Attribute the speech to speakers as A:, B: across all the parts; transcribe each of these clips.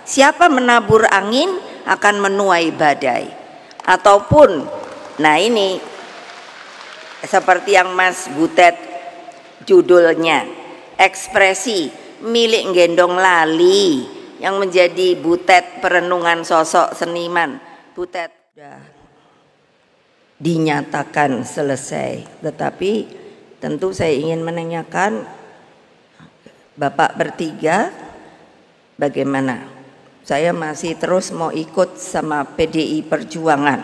A: Siapa menabur angin akan menuai badai. Ataupun, nah ini seperti yang Mas Butet judulnya, ekspresi milik gendong lali yang menjadi Butet perenungan sosok seniman. Butet sudah dinyatakan selesai, tetapi tentu saya ingin menanyakan Bapak bertiga, bagaimana? Saya masih terus mau ikut sama PDI Perjuangan.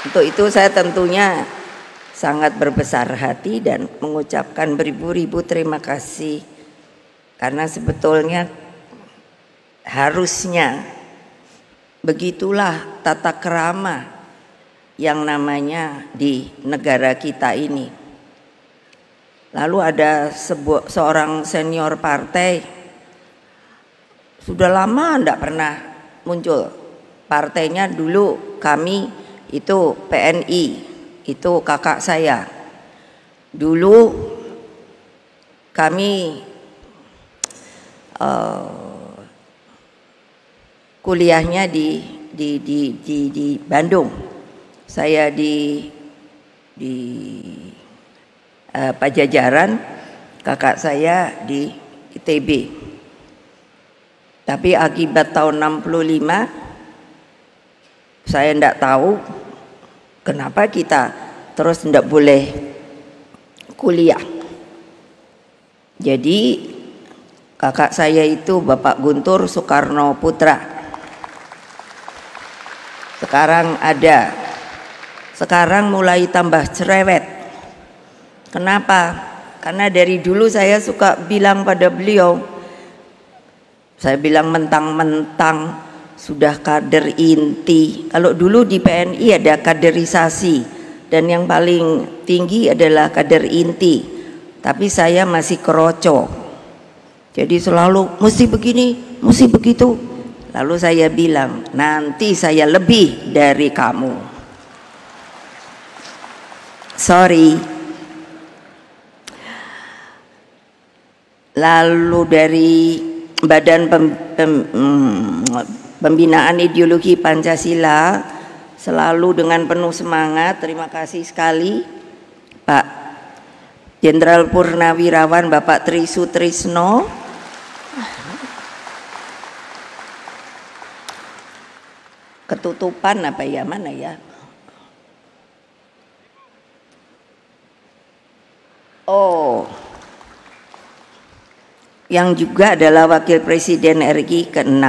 A: Untuk itu saya tentunya sangat berbesar hati dan mengucapkan beribu-ribu terima kasih, karena sebetulnya harusnya begitulah tata krama yang namanya di negara kita ini. Lalu ada seorang senior partai, sudah lama tidak pernah muncul. Partainya dulu kami itu PNI, itu kakak saya. Dulu kami kuliahnya di Bandung, saya di Pajajaran, kakak saya di ITB. Tapi akibat tahun 65 saya tidak tahu kenapa kita terus tidak boleh kuliah. Jadi kakak saya itu Bapak Guntur Soekarno Putra. Sekarang mulai tambah cerewet. Kenapa? Karena dari dulu saya suka bilang pada beliau, saya bilang mentang-mentang sudah kader inti. Kalau dulu di PNI ada kaderisasi dan yang paling tinggi adalah kader inti, tapi saya masih keroco. Jadi selalu mesti begini, mesti begitu. Lalu saya bilang, nanti saya lebih dari kamu. Sorry. Lalu dari Badan Pembinaan Ideologi Pancasila selalu dengan penuh semangat. Terima kasih sekali Pak Jenderal Purnawirawan Bapak Tri Sutrisno. Ketutupan apa ya, mana ya? Oh, yang juga adalah Wakil Presiden RI ke-6.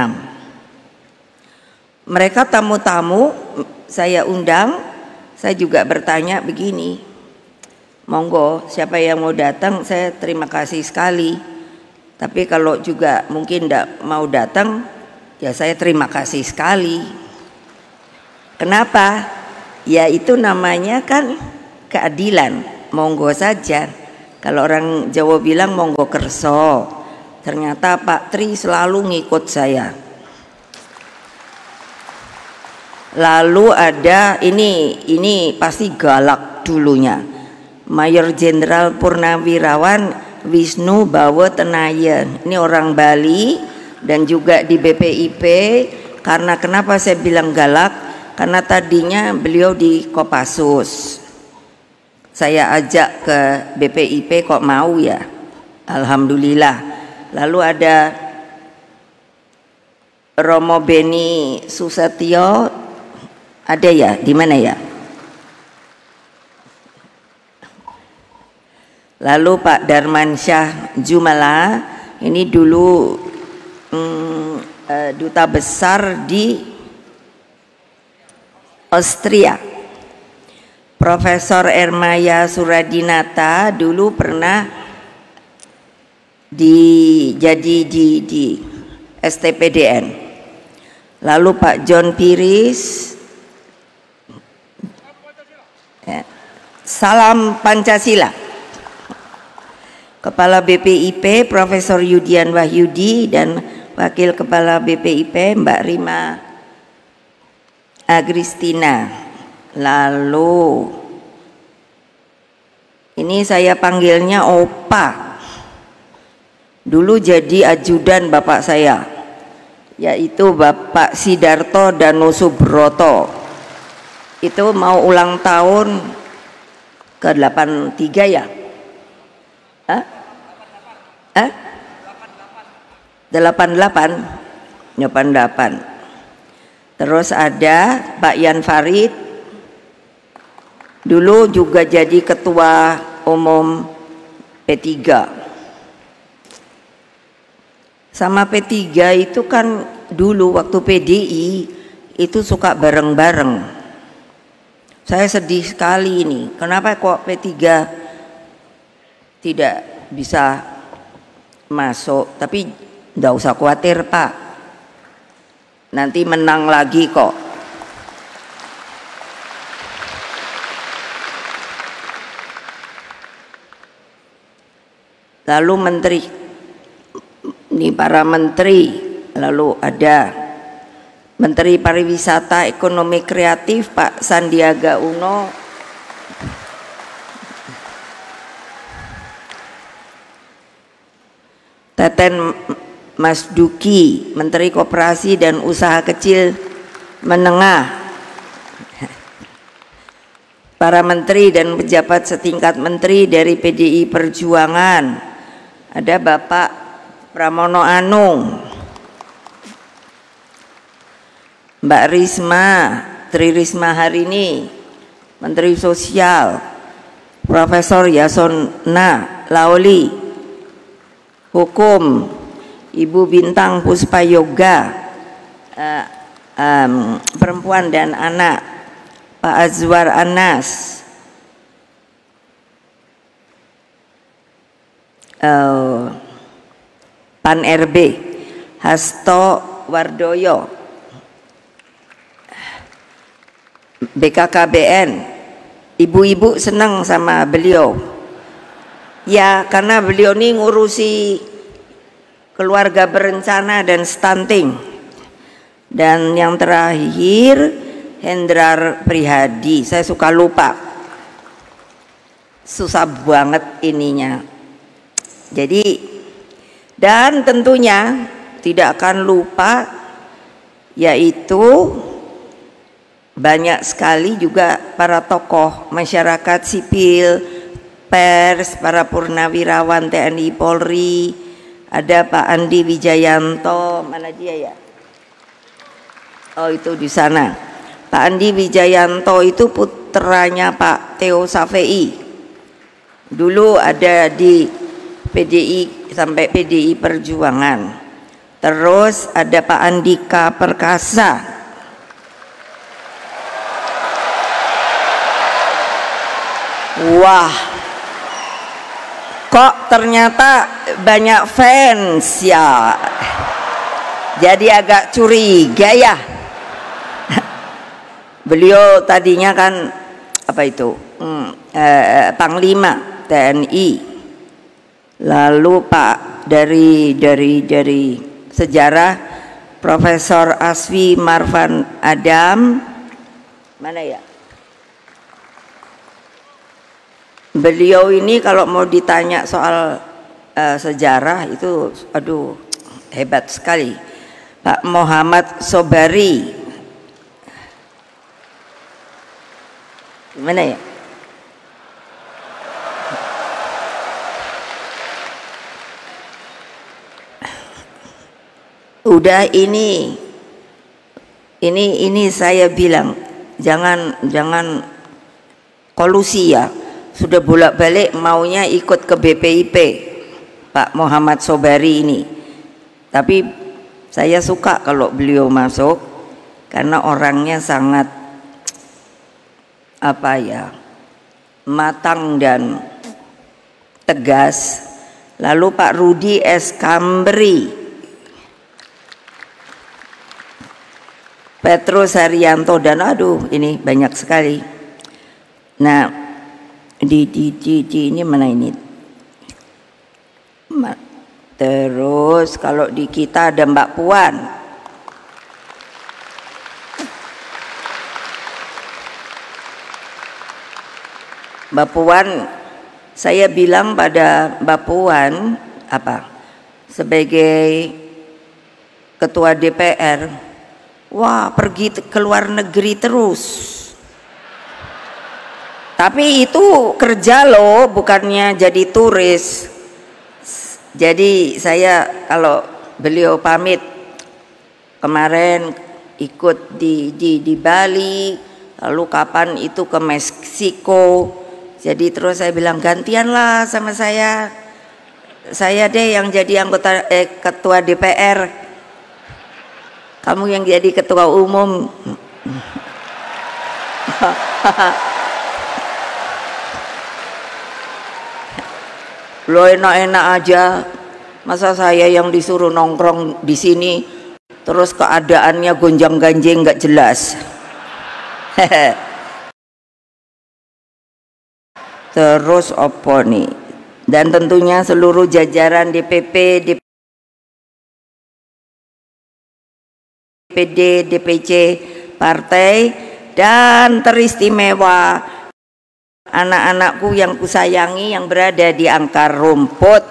A: Mereka tamu-tamu saya undang, saya juga bertanya begini, monggo siapa yang mau datang, saya terima kasih sekali. Tapi kalau juga mungkin tidak mau datang, ya saya terima kasih sekali. Kenapa? Ya itu namanya kan keadilan, monggo saja. Kalau orang Jawa bilang monggo kerso. Ternyata Pak Tri selalu ngikut saya. Lalu ada ini pasti galak dulunya, Mayor Jenderal Purnawirawan Wisnu Bawo Tenayan. Ini orang Bali dan juga di BPIP. Karena kenapa saya bilang galak? Karena tadinya beliau di Kopassus. Saya ajak ke BPIP kok mau ya. Alhamdulillah. Lalu ada Romo Beni Susetio, ada ya? Di mana ya? Lalu Pak Darmansyah Jumala, ini dulu duta besar di Austria. Profesor Ermaya Suradinata dulu pernah jadi di STPDN. Lalu Pak John Piris, salam Pancasila. Kepala BPIP Profesor Yudian Wahyudi dan Wakil Kepala BPIP Mbak Rima Agristina. Lalu ini saya panggilnya Opa, dulu jadi ajudan bapak saya, yaitu Bapak Sidarto Danusubroto. Itu mau ulang tahun ke 83 ya? Hah? 88. Terus ada Pak Yan Farid, dulu juga jadi ketua umum P3. Sama P3 itu kan dulu waktu PDI itu suka bareng-bareng. Saya sedih sekali ini, kenapa kok P3 tidak bisa masuk? Tapi nggak usah khawatir Pak, nanti menang lagi kok. Lalu menteri, ini para menteri, lalu ada Menteri Pariwisata Ekonomi Kreatif Pak Sandiaga Uno, Teten Mas Duki, Menteri Koperasi dan Usaha Kecil Menengah, para menteri dan pejabat setingkat menteri dari PDI Perjuangan, ada Bapak Pramono Anung, Mbak Risma, Tri Risma Harini, Menteri Sosial, Profesor Yasona Laoli, Hukum, Ibu Bintang Puspayoga, Perempuan dan Anak, Pak Azwar Anas, Pan RB, Hasto Wardoyo, BKKBN. Ibu-ibu senang sama beliau ya, karena beliau ini ngurusi keluarga berencana dan stunting. Dan yang terakhir Hendrar Prihadi, saya suka lupa, susah banget ininya. Jadi, dan tentunya tidak akan lupa, yaitu banyak sekali juga para tokoh masyarakat sipil, pers, para purnawirawan TNI Polri. Ada Pak Andi Wijayanto, mana dia ya? Oh itu di sana. Pak Andi Wijayanto itu putranya Pak Theo Safei. Dulu ada di PDI sampai PDI Perjuangan. Terus ada Pak Andika Perkasa. Wah, kok ternyata banyak fans ya, jadi agak curiga ya. Beliau tadinya kan apa itu Panglima TNI, lalu Pak dari sejarah Profesor Asfi Marvan Adam, mana ya? Beliau ini kalau mau ditanya soal sejarah itu, aduh hebat sekali. Pak Muhammad Sobari, mana ya? Udah ini saya bilang jangan kolusi ya. Sudah bolak-balik maunya ikut ke BPIP Pak Muhammad Sobari ini, tapi saya suka kalau beliau masuk karena orangnya sangat apa ya, matang dan tegas. Lalu Pak Rudi S. Kamberi, Petrus Haryanto, dan aduh ini banyak sekali. Nah di ini mana ini? Terus kalau di kita ada Mbak Puan. Mbak Puan, saya bilang pada Mbak Puan apa? sebagai ketua DPR, wah pergi ke luar negeri terus. Tapi itu kerja loh, bukannya jadi turis. Jadi saya kalau beliau pamit kemarin ikut di Bali, lalu kapan itu ke Meksiko. Jadi terus saya bilang gantian lah sama saya deh yang jadi anggota ketua DPR, kamu yang jadi ketua umum. Lo enak-enak aja, masa saya yang disuruh nongkrong di sini terus keadaannya gonjang-ganjing nggak jelas. Terus opo nih, dan tentunya seluruh jajaran DPP, DPD, DPC partai, dan teristimewa anak-anakku yang kusayangi yang berada di akar rumput,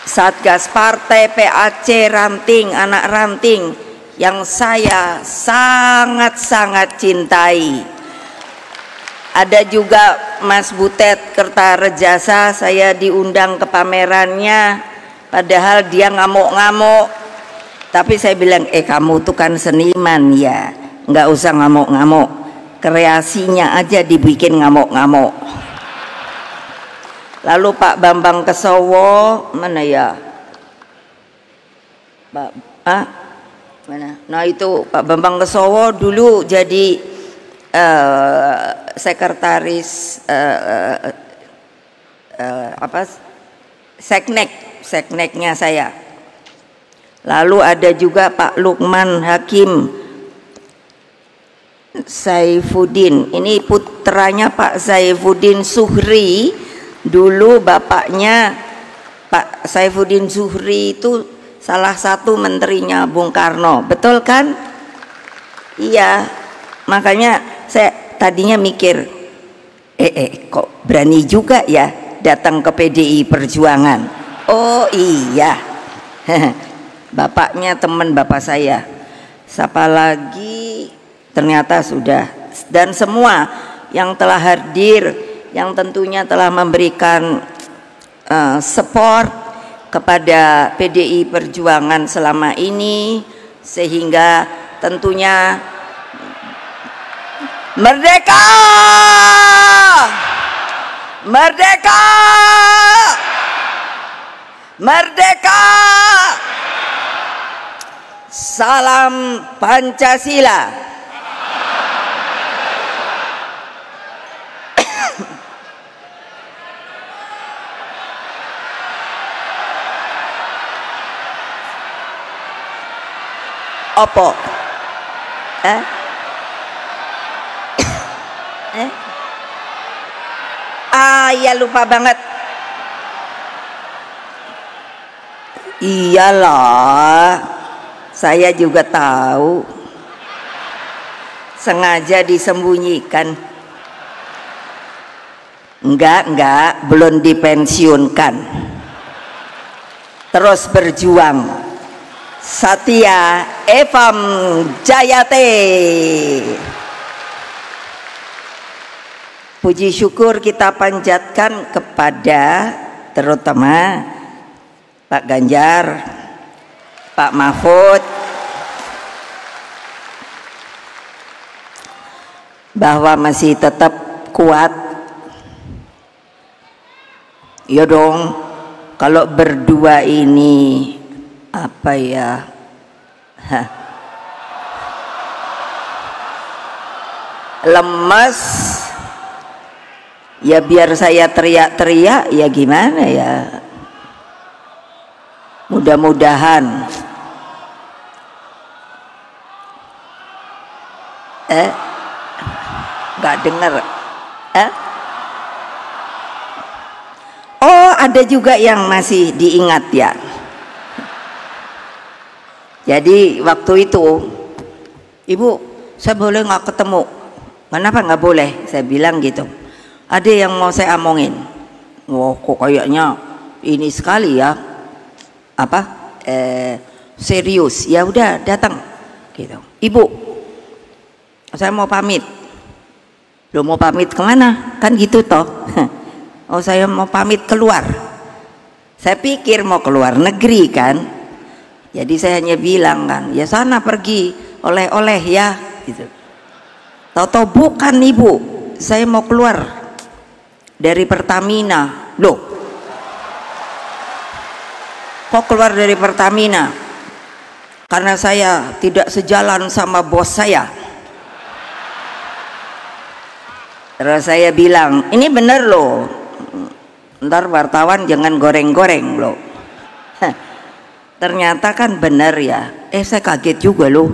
A: Satgas Partai, PAC, Ranting, anak ranting yang saya sangat-sangat cintai. Ada juga Mas Butet Kertarejasa, saya diundang ke pamerannya, padahal dia ngamuk-ngamuk. Tapi saya bilang, kamu tuh kan seniman ya, nggak usah ngamuk-ngamuk. Kreasinya aja dibikin ngamuk-ngamuk. Lalu Pak Bambang Kesowo, mana ya? Mana? Nah itu Pak Bambang Kesowo dulu jadi sekretaris sekneknya saya. Lalu ada juga Pak Lukman Hakim Saifuddin, ini putranya Pak Saifuddin Zuhri. Dulu bapaknya Pak Saifuddin Zuhri itu salah satu menterinya Bung Karno, betul kan? Iya, makanya saya tadinya mikir, kok berani juga ya datang ke PDI Perjuangan. Oh iya, bapaknya teman bapak saya. Siapa lagi? Ternyata sudah. Dan semua yang telah hadir, yang tentunya telah memberikan support kepada PDI Perjuangan selama ini, sehingga tentunya merdeka, merdeka, merdeka, salam Pancasila. Opo? Ya lupa banget. Iyalah, saya juga tahu. Sengaja disembunyikan. Enggak, belum dipensiunkan. Terus berjuang. Satya Evam Jayate. Puji syukur kita panjatkan kepada terutama Pak Ganjar, Pak Mahfud, bahwa masih tetap kuat. Ya dong, kalau berdua ini apa ya, lemes ya, biar saya teriak-teriak ya gimana ya. Mudah-mudahan nggak dengar. Oh, ada juga yang masih diingat ya. Jadi waktu itu, Ibu, saya boleh nggak ketemu? Kenapa nggak boleh? Saya bilang gitu. Ada yang mau saya omongin. Wah, kok kayaknya ini sekali ya, serius. Ya udah datang gitu. Ibu, saya mau pamit. Lo mau pamit kemana? Kan gitu toh. Oh, saya mau pamit keluar. Saya pikir mau keluar negeri kan. Jadi saya hanya bilang kan, ya sana pergi oleh-oleh ya gitu. Tahu-tahu bukan ibu, saya mau keluar dari Pertamina. Loh, kok keluar dari Pertamina? Karena saya tidak sejalan sama bos saya. Terus saya bilang, ini bener loh, ntar wartawan jangan goreng-goreng loh. Ternyata kan bener ya. Saya kaget juga loh.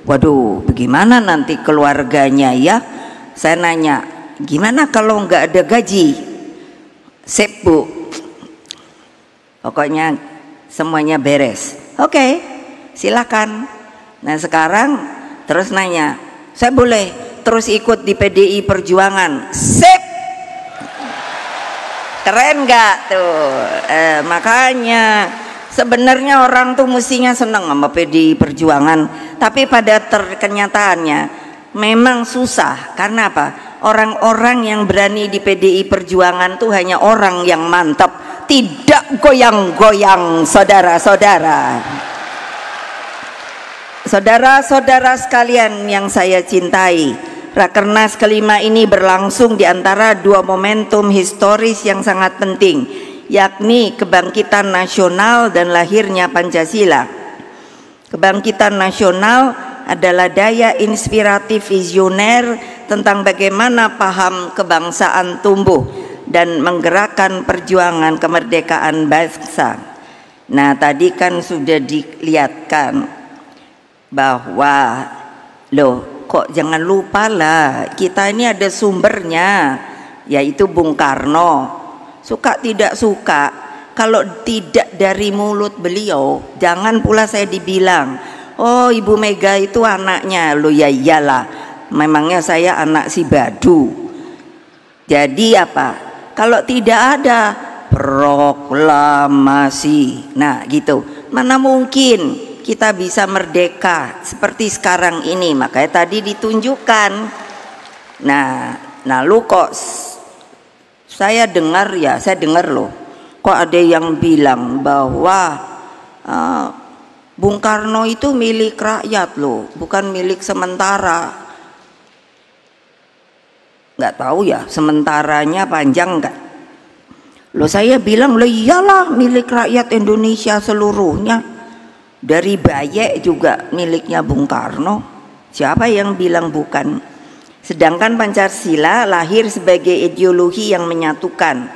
A: Waduh, bagaimana nanti keluarganya ya? Saya nanya, gimana kalau nggak ada gaji? Sip bu, pokoknya semuanya beres. Oke, silakan. Nah sekarang terus nanya, saya boleh terus ikut di PDI Perjuangan? Sip. Keren nggak tuh? Makanya sebenarnya orang tuh mestinya senang sama PDI Perjuangan, tapi pada kenyataannya memang susah. Karena apa? Orang-orang yang berani di PDI Perjuangan tuh hanya orang yang mantap, tidak goyang-goyang, saudara-saudara. Saudara-saudara sekalian yang saya cintai, Rakernas kelima ini berlangsung di antara dua momentum historis yang sangat penting, yakni kebangkitan nasional dan lahirnya Pancasila. Kebangkitan nasional adalah daya inspiratif visioner tentang bagaimana paham kebangsaan tumbuh dan menggerakkan perjuangan kemerdekaan bangsa. Nah, tadi kan sudah dilihatkan bahwa loh, kok jangan lupa lah, kita ini ada sumbernya, yaitu Bung Karno. Suka tidak suka, kalau tidak dari mulut beliau, jangan pula saya dibilang, oh Ibu Mega itu anaknya. Loh ya iyalah, memangnya saya anak si Badu. Jadi apa? Kalau tidak ada proklamasi, nah gitu, mana mungkin kita bisa merdeka seperti sekarang ini. Makanya tadi ditunjukkan. Nah lu kok saya dengar loh, kok ada yang bilang bahwa Bung Karno itu milik rakyat loh, bukan milik sementara. Nggak tahu ya sementaranya panjang nggak? Loh saya bilang, loh iyalah milik rakyat Indonesia seluruhnya. Dari Bayek juga miliknya Bung Karno. Siapa yang bilang bukan? Sedangkan Pancasila lahir sebagai ideologi yang menyatukan.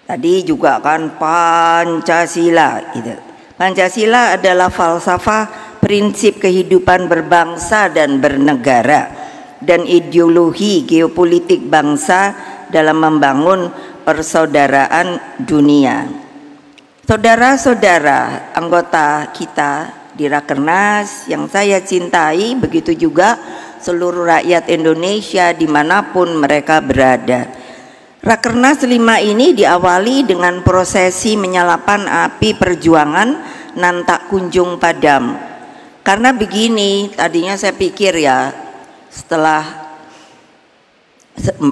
A: Tadi juga kan Pancasila gitu. Pancasila adalah falsafah prinsip kehidupan berbangsa dan bernegara, dan ideologi geopolitik bangsa dalam membangun persaudaraan dunia. Saudara-saudara anggota kita di Rakernas yang saya cintai, begitu juga seluruh rakyat Indonesia dimanapun mereka berada. Rakernas 5 ini diawali dengan prosesi menyalakan api perjuangan nan tak kunjung padam. Karena begini, tadinya saya pikir ya, setelah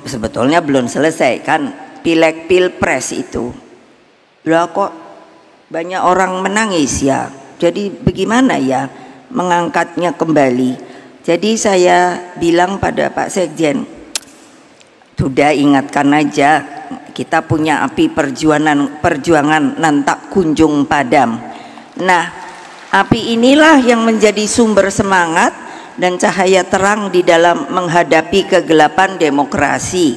A: sebetulnya belum selesai kan pileg pilpres itu, lah kok banyak orang menangis ya. Jadi bagaimana ya mengangkatnya kembali? Jadi saya bilang pada Pak Sekjen, sudah ingatkan aja, kita punya api perjuangan nan tak kunjung padam. Nah, api inilah yang menjadi sumber semangat dan cahaya terang di dalam menghadapi kegelapan demokrasi.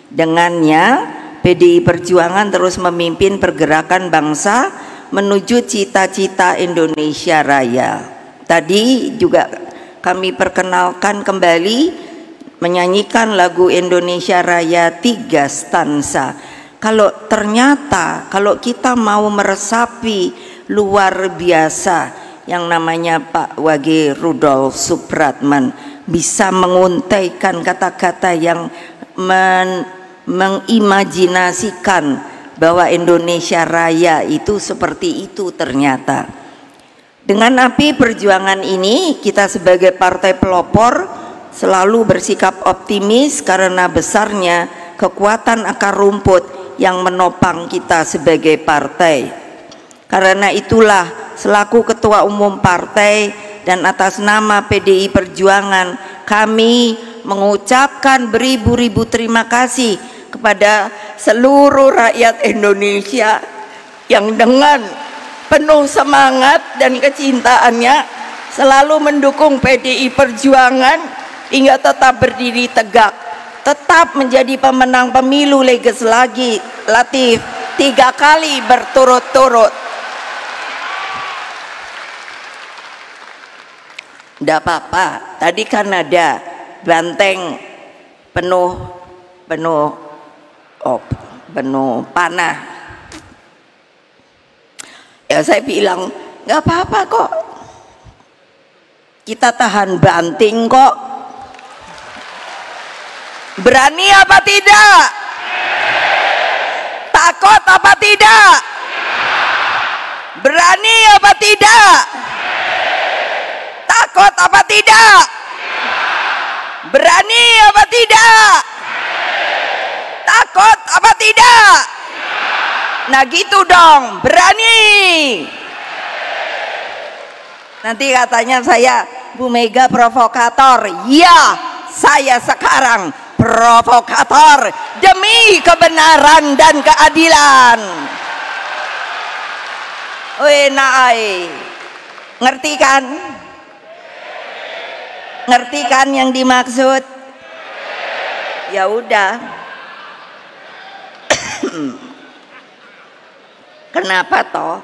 A: Dengannya PDI Perjuangan terus memimpin pergerakan bangsa menuju cita-cita Indonesia Raya. Tadi juga kami perkenalkan kembali menyanyikan lagu Indonesia Raya 3 stansa. Kalau ternyata kalau kita mau meresapi luar biasa yang namanya Pak Wage Rudolf Supratman, bisa menguntaikan kata-kata yang mengimajinasikan bahwa Indonesia Raya itu seperti itu ternyata. Dengan api perjuangan ini, kita sebagai partai pelopor selalu bersikap optimis karena besarnya kekuatan akar rumput yang menopang kita sebagai partai. Karena itulah selaku ketua umum partai dan atas nama PDI Perjuangan, kami mengucapkan beribu-ribu terima kasih kepada seluruh rakyat Indonesia yang dengan penuh semangat dan kecintaannya selalu mendukung PDI Perjuangan hingga tetap berdiri tegak, tetap menjadi pemenang pemilu legislatif 3 kali berturut-turut. Tidak apa-apa, tadi kan ada banteng penuh panah. Ya saya bilang nggak apa-apa kok, kita tahan banting kok. Berani apa tidak? Takut apa tidak? Berani apa tidak? Takut apa tidak? Berani apa tidak? Takut apa tidak? Nah gitu dong, berani. Nanti katanya saya Bu Mega provokator. Ya, saya sekarang provokator demi kebenaran dan keadilan. Naai, ngerti kan? Ngerti kan yang dimaksud? Ya udah. Kenapa toh?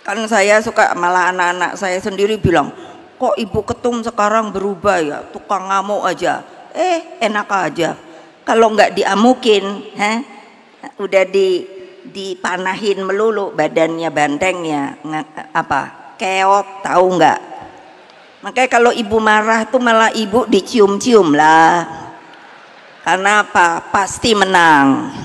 A: Kan saya suka, malah anak-anak saya sendiri bilang, kok Ibu Ketum sekarang berubah ya, tukang ngamuk aja. Enak aja. Kalau nggak diamukin, udah dipanahin melulu badannya, bantengnya, keok, tahu nggak? Makanya kalau ibu marah tuh malah ibu dicium-cium lah. Karena apa? Pasti menang.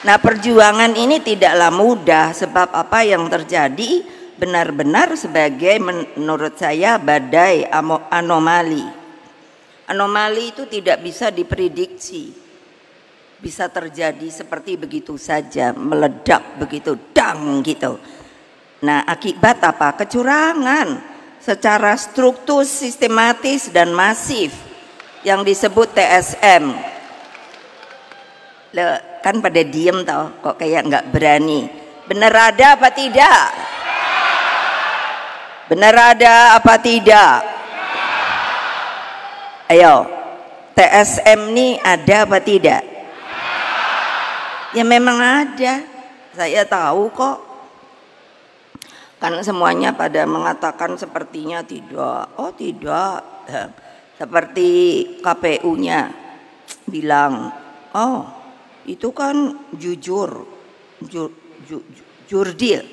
A: Nah perjuangan ini tidaklah mudah, sebab apa yang terjadi benar-benar sebagai menurut saya badai anomali. Anomali itu tidak bisa diprediksi, bisa terjadi seperti begitu saja, meledak begitu, dang gitu. Nah akibat apa? Kecurangan secara struktur, sistematis dan masif yang disebut TSM. Loh, kan pada diem tau, kok kayak nggak berani. Bener ada apa tidak? Bener ada apa tidak? Ayo, TSM ini ada apa tidak? Ya memang ada, saya tahu kok. Kan semuanya pada mengatakan sepertinya tidak. Oh tidak, seperti KPU-nya bilang, oh itu kan jujur, jurdil,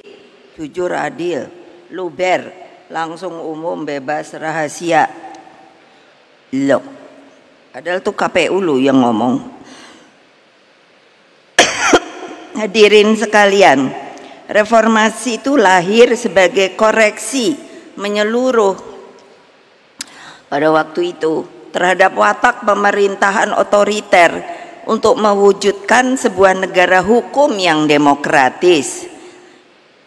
A: jujur adil, luber, langsung umum bebas rahasia. Loh, padahal tuh KPU lu yang ngomong. Hadirin sekalian, reformasi itu lahir sebagai koreksi menyeluruh pada waktu itu terhadap watak pemerintahan otoriter untuk mewujudkan sebuah negara hukum yang demokratis.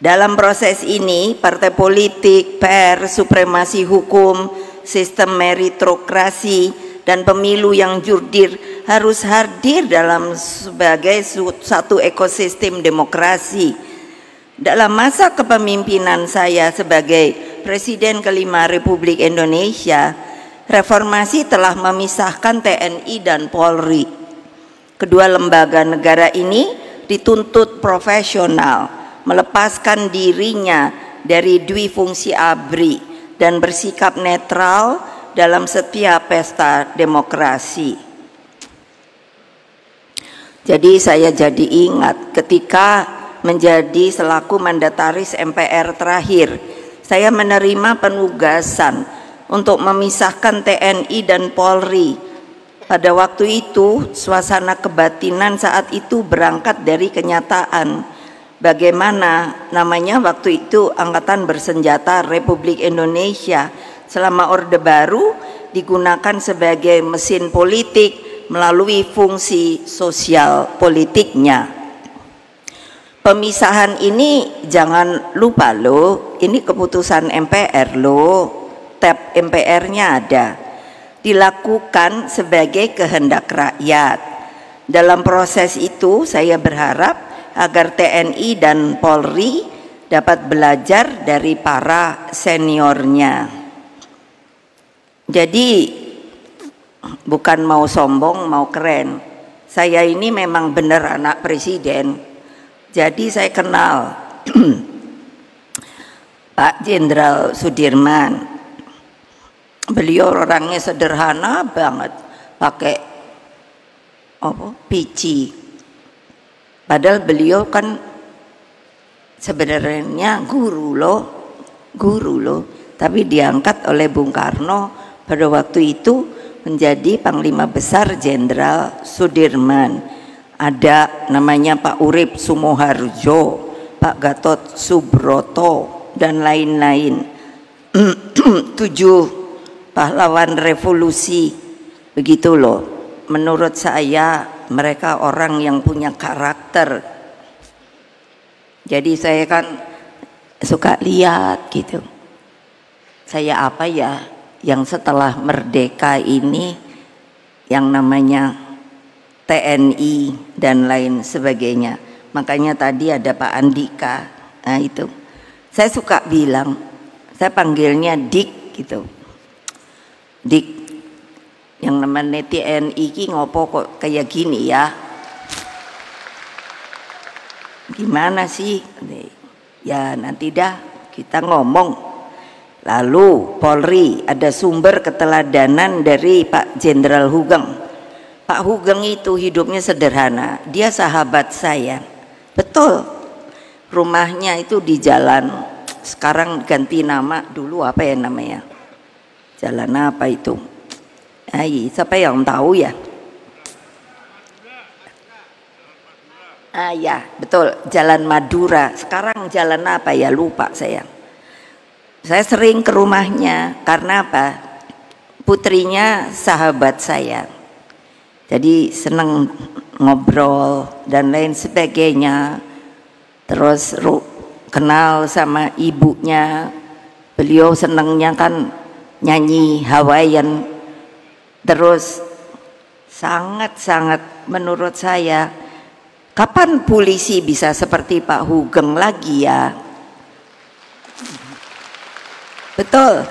A: Dalam proses ini, partai politik, pers, supremasi hukum, sistem meritokrasi, dan pemilu yang jurdil harus hadir dalam sebagai satu ekosistem demokrasi. Dalam masa kepemimpinan saya sebagai Presiden kelima Republik Indonesia, reformasi telah memisahkan TNI dan Polri. Kedua lembaga negara ini dituntut profesional, melepaskan dirinya dari dwi fungsi ABRI dan bersikap netral dalam setiap pesta demokrasi. Jadi saya jadi ingat ketika menjadi selaku mandataris MPR terakhir, saya menerima penugasan untuk memisahkan TNI dan Polri pada waktu itu suasana kebatinan saat itu berangkat dari kenyataan bagaimana namanya waktu itu Angkatan Bersenjata Republik Indonesia selama Orde Baru digunakan sebagai mesin politik melalui fungsi sosial politiknya. Pemisahan ini jangan lupa loh, ini keputusan MPR loh, tab MPR-nya ada. Dilakukan sebagai kehendak rakyat. Dalam proses itu saya berharap agar TNI dan Polri dapat belajar dari para seniornya. Jadi bukan mau sombong, mau keren. Saya ini memang benar anak presiden. Jadi saya kenal Pak Jenderal Sudirman. Beliau orangnya sederhana banget, pakai pici. Padahal beliau kan sebenarnya guru loh, tapi diangkat oleh Bung Karno pada waktu itu menjadi Panglima Besar Jenderal Sudirman. Ada namanya Pak Urip Sumoharjo, Pak Gatot Subroto dan lain-lain. 7 pahlawan revolusi, begitu loh. Menurut saya mereka orang yang punya karakter. Jadi saya kan suka lihat gitu. Saya apa ya yang setelah merdeka ini yang namanya TNI dan lain sebagainya. Makanya tadi ada Pak Andika. Nah itu. Saya suka bilang, saya panggilnya Dik gitu. Dik, yang namanya TNI ki ngopo kok kayak gini ya? Gimana sih? Ya nanti dah kita ngomong. Lalu Polri ada sumber keteladanan dari Pak Jenderal Hugeng. Pak Hugeng itu hidupnya sederhana. Dia sahabat saya. Betul. Rumahnya itu di jalan, sekarang ganti nama, dulu apa ya namanya? Jalan apa itu? Siapa yang tahu ya? Ya betul, Jalan Madura. Sekarang jalan apa ya, lupa saya. Saya sering ke rumahnya karena apa? Putrinya sahabat saya. Jadi seneng ngobrol dan lain sebagainya. Terus kenal sama ibunya. Beliau senengnya kan nyanyi Hawaiian. Terus sangat-sangat menurut saya, kapan polisi bisa seperti Pak Hugeng lagi ya? Betul.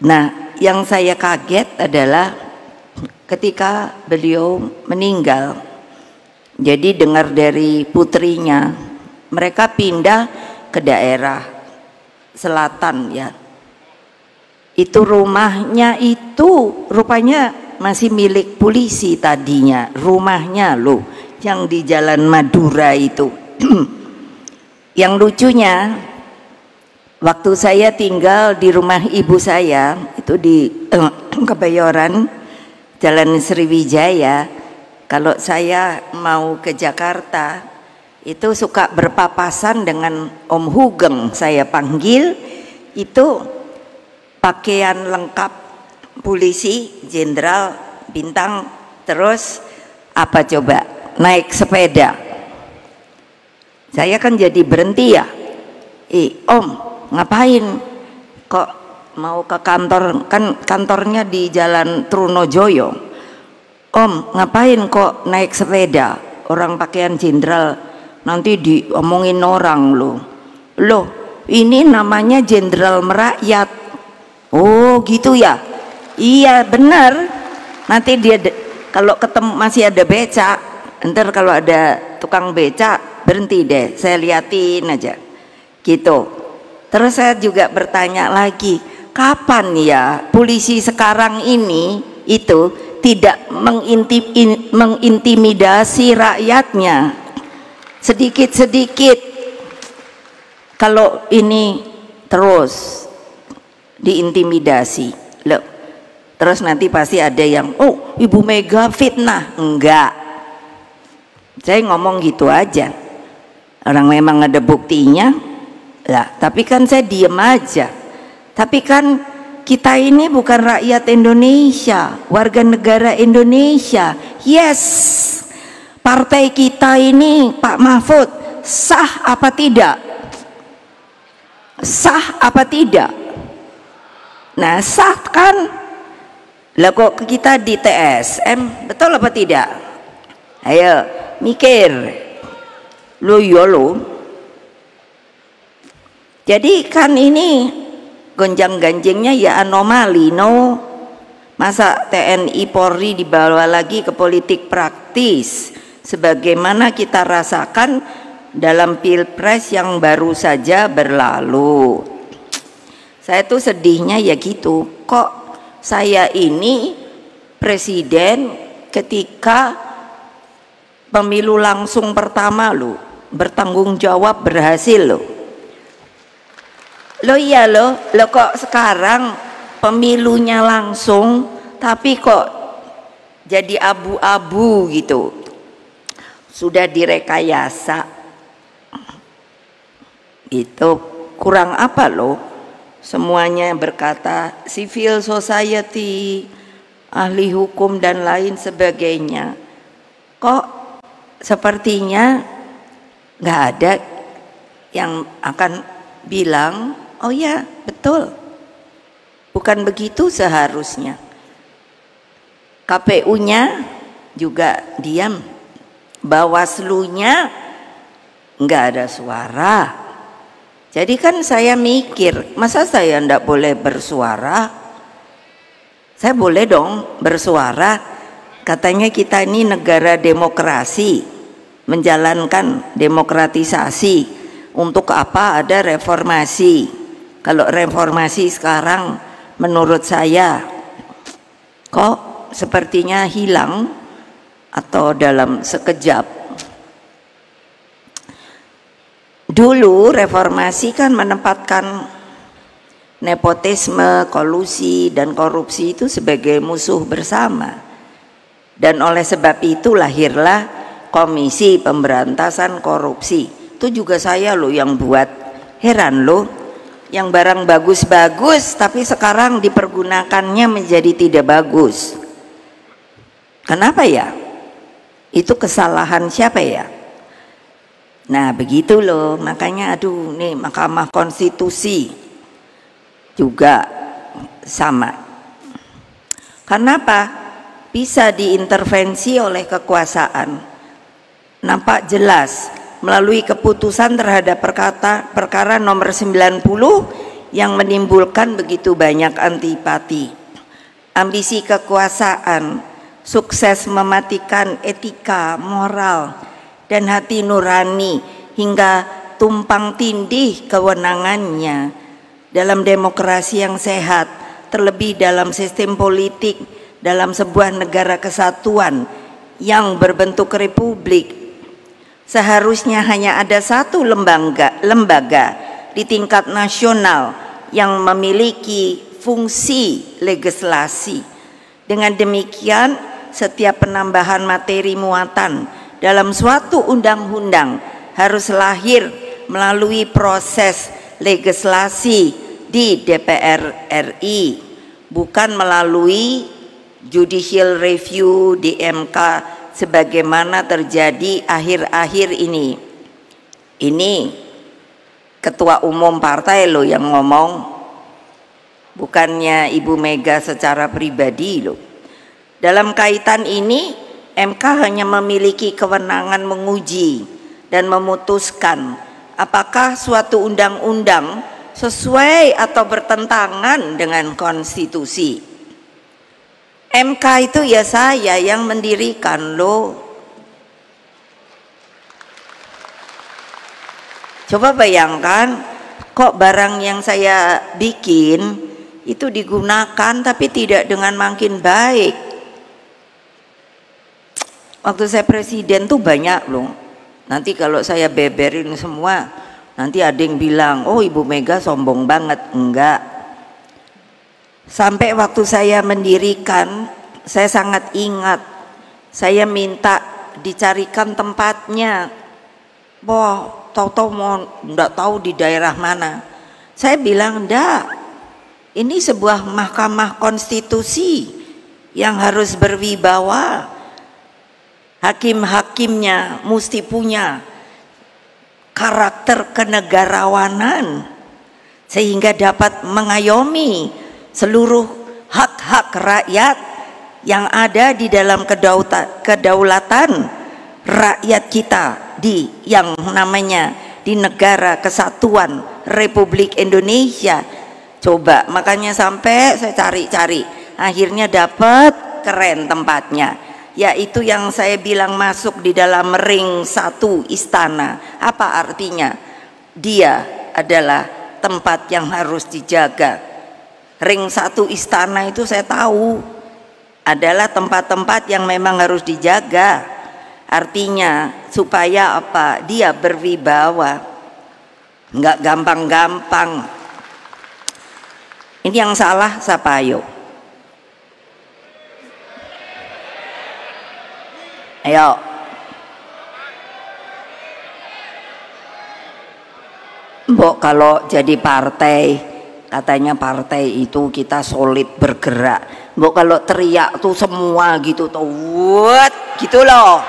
A: Nah, yang saya kaget adalah ketika beliau meninggal. Jadi dengar dari putrinya, mereka pindah ke daerah selatan ya. Itu rumahnya itu rupanya masih milik polisi tadinya, rumahnya loh yang di Jalan Madura itu. Yang lucunya waktu saya tinggal di rumah ibu saya itu di Kebayoran Jalan Sriwijaya, kalau saya mau ke Jakarta itu suka berpapasan dengan Om Hugeng, saya panggil itu pakaian lengkap polisi, jenderal, bintang, terus apa coba? Naik sepeda. Saya kan jadi berhenti ya. Om, ngapain? Kok mau ke kantor? Kan kantornya di Jalan Trunojoyo. Om, ngapain kok naik sepeda? Orang pakaian jenderal nanti diomongin orang loh. Loh, ini namanya jenderal merakyat. Oh gitu ya. Iya benar. Nanti dia kalau ketemu masih ada becak, ntar kalau ada tukang becak berhenti deh, saya liatin aja gitu. Terus saya juga bertanya lagi, kapan ya polisi sekarang ini itu tidak mengintimidasi rakyatnya sedikit-sedikit? Kalau ini terus diintimidasi. Loh, Terus nanti pasti ada yang, oh Ibu Mega fitnah. Enggak, saya ngomong gitu aja, orang memang ada buktinya lah, tapi kan saya diem aja. Tapi kan kita ini bukan rakyat Indonesia, warga negara Indonesia. Yes, partai kita ini Pak Mahfud sah apa tidak? Sah apa tidak? Nah sah kan. Lah kok kita di TSM, betul apa tidak? Ayo mikir. Lo ya lo. Jadi kan ini gonjang-ganjingnya ya anomali, no. Masa TNI Polri dibawa lagi ke politik praktis sebagaimana kita rasakan dalam Pilpres yang baru saja berlalu. Saya tuh sedihnya ya gitu, kok saya ini presiden ketika pemilu langsung pertama lo bertanggung jawab berhasil lo iya lo kok sekarang pemilunya langsung tapi kok jadi abu-abu gitu, sudah direkayasa itu. Kurang apa lo? Semuanya berkata civil society, ahli hukum dan lain sebagainya. Kok sepertinya nggak ada yang akan bilang, oh ya betul, bukan begitu seharusnya. KPU-nya juga diam, Bawaslu-nya nggak ada suara. Jadi kan saya mikir, masa saya ndak boleh bersuara? Saya boleh dong bersuara. Katanya kita ini negara demokrasi, menjalankan demokratisasi. Untuk apa ada reformasi? Kalau reformasi sekarang menurut saya kok sepertinya hilang atau dalam sekejap. Dulu reformasi kan menempatkan nepotisme, kolusi, dan korupsi itu sebagai musuh bersama. Dan oleh sebab itu lahirlah Komisi Pemberantasan Korupsi. Itu juga saya loh yang buat. Heran loh, yang barang bagus-bagus tapi sekarang dipergunakannya menjadi tidak bagus. Kenapa ya? Itu kesalahan siapa ya? Nah begitu loh, makanya aduh nih Mahkamah Konstitusi juga sama. Kenapa? Bisa diintervensi oleh kekuasaan. Nampak jelas melalui keputusan terhadap perkara nomor 90 yang menimbulkan begitu banyak antipati. Ambisi kekuasaan, sukses mematikan etika, moral, dan hati nurani hingga tumpang tindih kewenangannya dalam demokrasi yang sehat, terlebih dalam sistem politik dalam sebuah negara kesatuan yang berbentuk republik. Seharusnya hanya ada satu lembaga di tingkat nasional yang memiliki fungsi legislasi. Dengan demikian, setiap penambahan materi muatan dalam suatu undang-undang harus lahir melalui proses legislasi di DPR RI, bukan melalui judicial review di MK sebagaimana terjadi akhir-akhir ini. Ini ketua umum partai loh yang ngomong, bukannya Ibu Mega secara pribadi loh. Dalam kaitan ini MK hanya memiliki kewenangan menguji dan memutuskan apakah suatu undang-undang sesuai atau bertentangan dengan konstitusi. MK itu ya saya yang mendirikan loh. Coba bayangkan, kok barang yang saya bikin itu digunakan tapi tidak dengan makin baik. Waktu saya presiden tuh banyak loh. Nanti kalau saya beberin semua, nanti ada yang bilang, oh Ibu Mega sombong banget. Enggak. Sampai waktu saya mendirikan, saya sangat ingat, saya minta dicarikan tempatnya. Wah, tahu-tahu mau enggak tahu di daerah mana. Saya bilang, enggak, ini sebuah mahkamah konstitusi yang harus berwibawa. Hakim-hakimnya mesti punya karakter kenegarawanan sehingga dapat mengayomi seluruh hak-hak rakyat yang ada di dalam kedaulatan rakyat kita di yang namanya di negara kesatuan Republik Indonesia. Coba, makanya sampai saya cari-cari, akhirnya dapat, keren tempatnya, yaitu yang saya bilang masuk di dalam ring 1 istana. Apa artinya? Dia adalah tempat yang harus dijaga. Ring 1 istana itu saya tahu adalah tempat-tempat yang memang harus dijaga. Artinya supaya apa? Dia berwibawa, nggak gampang-gampang. Ini yang salah siapa? Ayo. Ayo. Mbok kalau jadi partai, katanya partai itu kita solid bergerak. Mbok kalau teriak tuh semua gitu tuh, what gitu loh.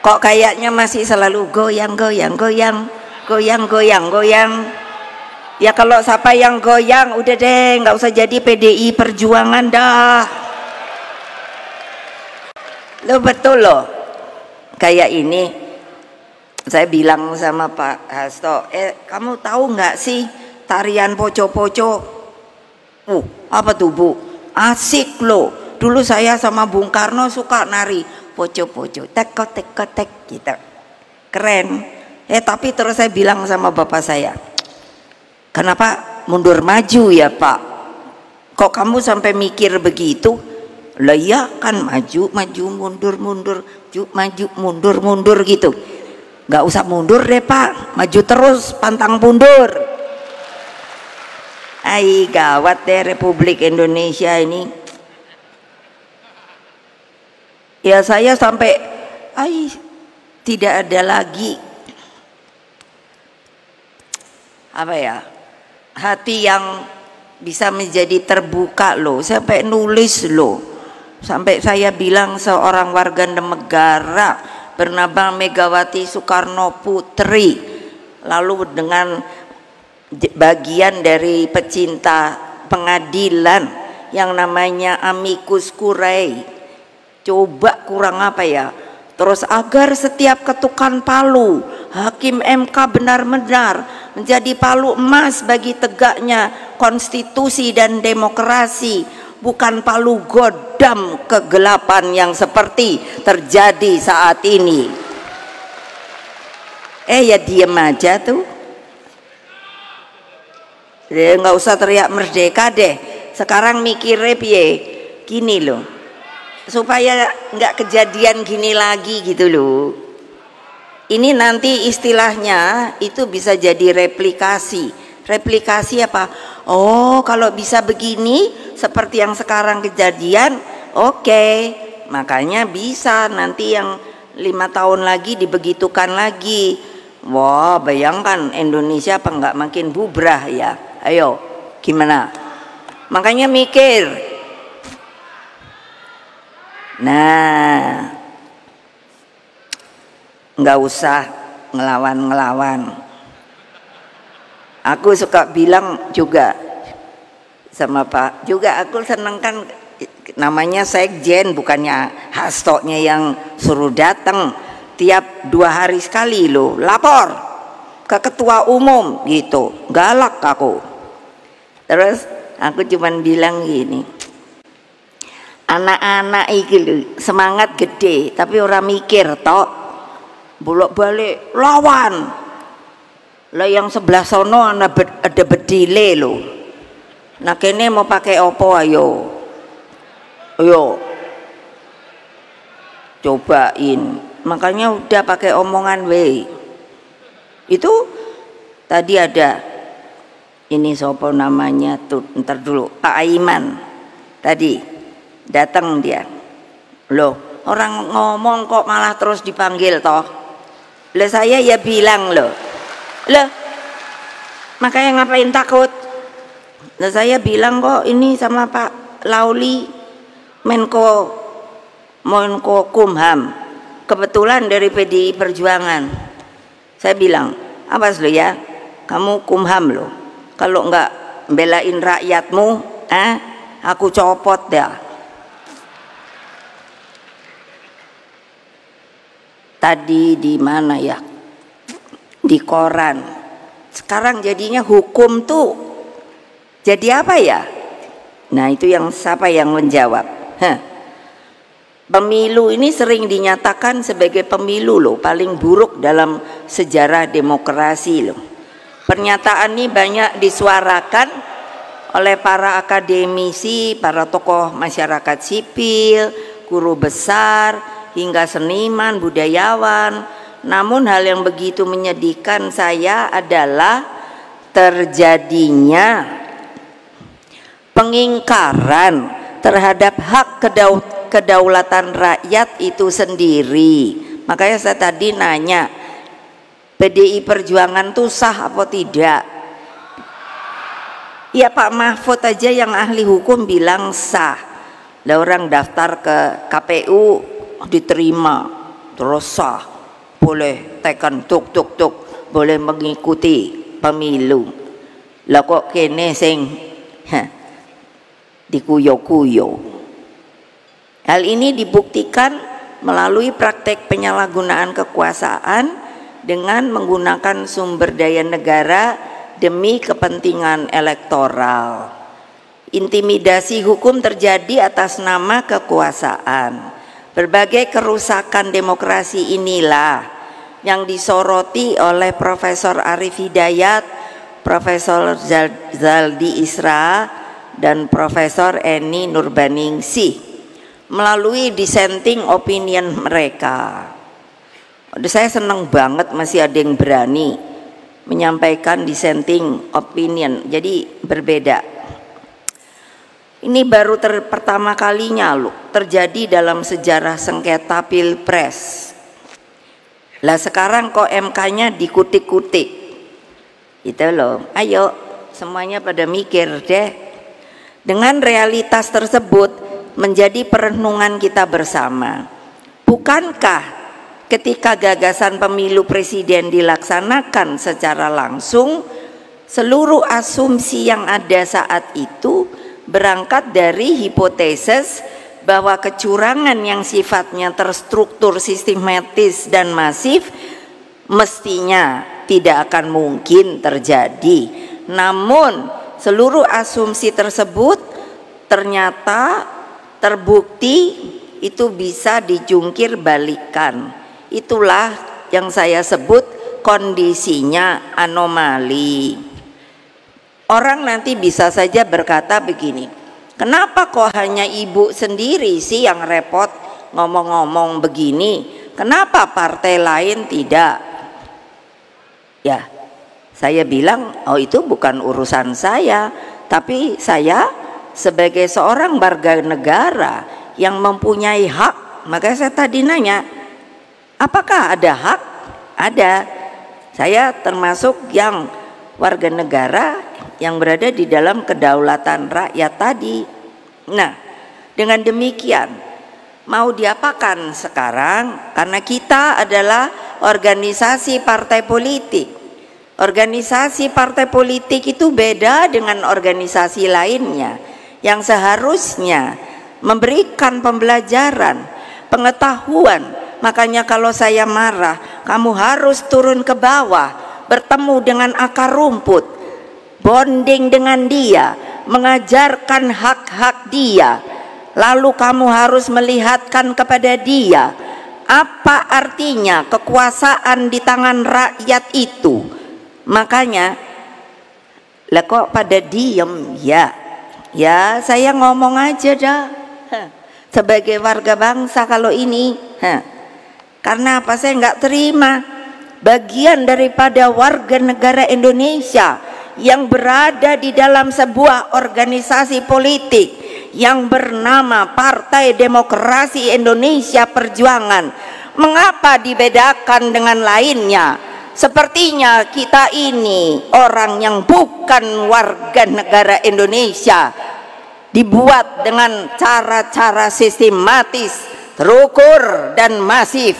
A: Kok kayaknya masih selalu goyang. Ya kalau siapa yang goyang, udah deh, nggak usah jadi PDI Perjuangan dah. Lo betul loh, kayak ini saya bilang sama Pak Hasto, kamu tahu nggak sih tarian poco-poco? Apa tuh Bu? Asik loh. Dulu saya sama Bung Karno suka nari poco-poco, tek gitu, keren. Tapi terus saya bilang sama bapak saya, kenapa mundur maju ya Pak? Kok kamu sampai mikir begitu? Lah iya kan, maju mundur maju mundur gitu. Nggak usah mundur deh Pak, maju terus pantang mundur. Gawat deh Republik Indonesia ini. Ya saya sampai tidak ada lagi apa ya, hati yang bisa menjadi terbuka loh. Sampai nulis loh, sampai saya bilang seorang warga negara bernama Megawati Soekarno Putri, lalu dengan bagian dari pecinta pengadilan yang namanya amicus curiae, coba kurang apa ya, terus agar setiap ketukan palu hakim MK benar-benar menjadi palu emas bagi tegaknya konstitusi dan demokrasi, bukan palu godam kegelapan yang seperti terjadi saat ini. Ya diem aja tuh, nggak usah teriak merdeka deh. Sekarang mikirnya piye gini loh, supaya nggak kejadian gini lagi gitu loh. Ini nanti istilahnya itu bisa jadi replikasi. Replikasi apa? Oh, kalau bisa begini seperti yang sekarang kejadian, oke. Makanya bisa nanti yang 5 tahun lagi dibegitukan lagi. Wah, bayangkan Indonesia apa nggak makin bubrah ya? Ayo, gimana? Makanya mikir. Nah, nggak usah ngelawan-ngelawan. Aku suka bilang juga sama Pak, juga aku seneng kan, namanya sekjen, bukannya Hastonya yang suruh datang tiap 2 hari sekali loh, lapor ke ketua umum gitu, galak aku. Terus aku cuman bilang gini, anak-anak iki lho semangat gede tapi orang mikir tok, bolak-balik lawan. Lah yang sebelah sono ada bedile loh. Nah kene mau pakai opo? Ayo cobain. Makanya udah pakai omongan we. Itu tadi ada ini sopo namanya tuh, ntar dulu, Pak Aiman tadi datang dia. Loh, orang ngomong kok malah terus dipanggil toh. Lah saya ya bilang loh, makanya ngapain takut? Lah saya bilang kok ini sama Pak Lauli, Menko Kumham, kebetulan dari PDI Perjuangan. Saya bilang, awas lo ya, kamu Kumham lo, kalau enggak belain rakyatmu, aku copot dah. Tadi di mana ya? Di koran. Sekarang jadinya hukum tuh jadi apa ya? Nah itu yang siapa yang menjawab? Pemilu ini sering dinyatakan sebagai pemilu loh paling buruk dalam sejarah demokrasi loh. Pernyataan ini banyak disuarakan oleh para akademisi, para tokoh masyarakat sipil, guru besar, hingga seniman, budayawan. Namun hal yang begitu menyedihkan saya adalah terjadinya pengingkaran terhadap hak kedaulatan rakyat itu sendiri. Makanya saya tadi nanya, PDI Perjuangan tuh sah apa tidak? Ya Pak Mahfud aja yang ahli hukum bilang sah. Lah orang daftar ke KPU diterima terus sah, boleh tekan tuk, boleh mengikuti pemilu. Lah kok kene sing dikuyo-kuyo. Hal ini dibuktikan melalui praktek penyalahgunaan kekuasaan dengan menggunakan sumber daya negara demi kepentingan elektoral. Intimidasi hukum terjadi atas nama kekuasaan. Berbagai kerusakan demokrasi inilah yang disoroti oleh Profesor Arif Hidayat, Profesor Zaldi Isra, dan Profesor Eni Nurbaningsih melalui dissenting opinion mereka. Saya senang banget masih ada yang berani menyampaikan dissenting opinion, jadi berbeda. Ini baru pertama kalinya loh terjadi dalam sejarah sengketa Pilpres. Lah sekarang kok MK-nya dikutik-kutik. Itu loh. Ayo semuanya pada mikir deh. Dengan realitas tersebut menjadi perenungan kita bersama. Bukankah ketika gagasan pemilu presiden dilaksanakan secara langsung, seluruh asumsi yang ada saat itu berangkat dari hipotesis bahwa kecurangan yang sifatnya terstruktur, sistematis dan masif mestinya tidak akan mungkin terjadi. Namun seluruh asumsi tersebut ternyata terbukti itu bisa dijungkir balikan. Itulah yang saya sebut kondisinya anomali. Orang nanti bisa saja berkata begini, kenapa kok hanya ibu sendiri sih yang repot ngomong-ngomong begini? Kenapa partai lain tidak? Ya, saya bilang, oh itu bukan urusan saya, tapi saya sebagai seorang warga negara yang mempunyai hak. Maka saya tadi nanya, apakah ada hak? Ada. Saya termasuk yang warga negara yang berada di dalam kedaulatan rakyat tadi. Nah, dengan demikian mau diapakan sekarang? Karena kita adalah organisasi partai politik. Organisasi partai politik itu beda dengan organisasi lainnya yang seharusnya memberikan pembelajaran, pengetahuan. Makanya kalau saya marah, kamu harus turun ke bawah, bertemu dengan akar rumput, bonding dengan dia, mengajarkan hak-hak dia, lalu kamu harus melihatkan kepada dia apa artinya kekuasaan di tangan rakyat itu. Makanya lah kok pada diem ya, ya saya ngomong aja dah sebagai warga bangsa kalau ini. Karena apa? Saya nggak terima bagian daripada warga negara Indonesia yang berada di dalam sebuah organisasi politik yang bernama Partai Demokrasi Indonesia Perjuangan, mengapa dibedakan dengan lainnya? Sepertinya kita ini orang yang bukan warga negara Indonesia, dibuat dengan cara-cara sistematis, terukur dan masif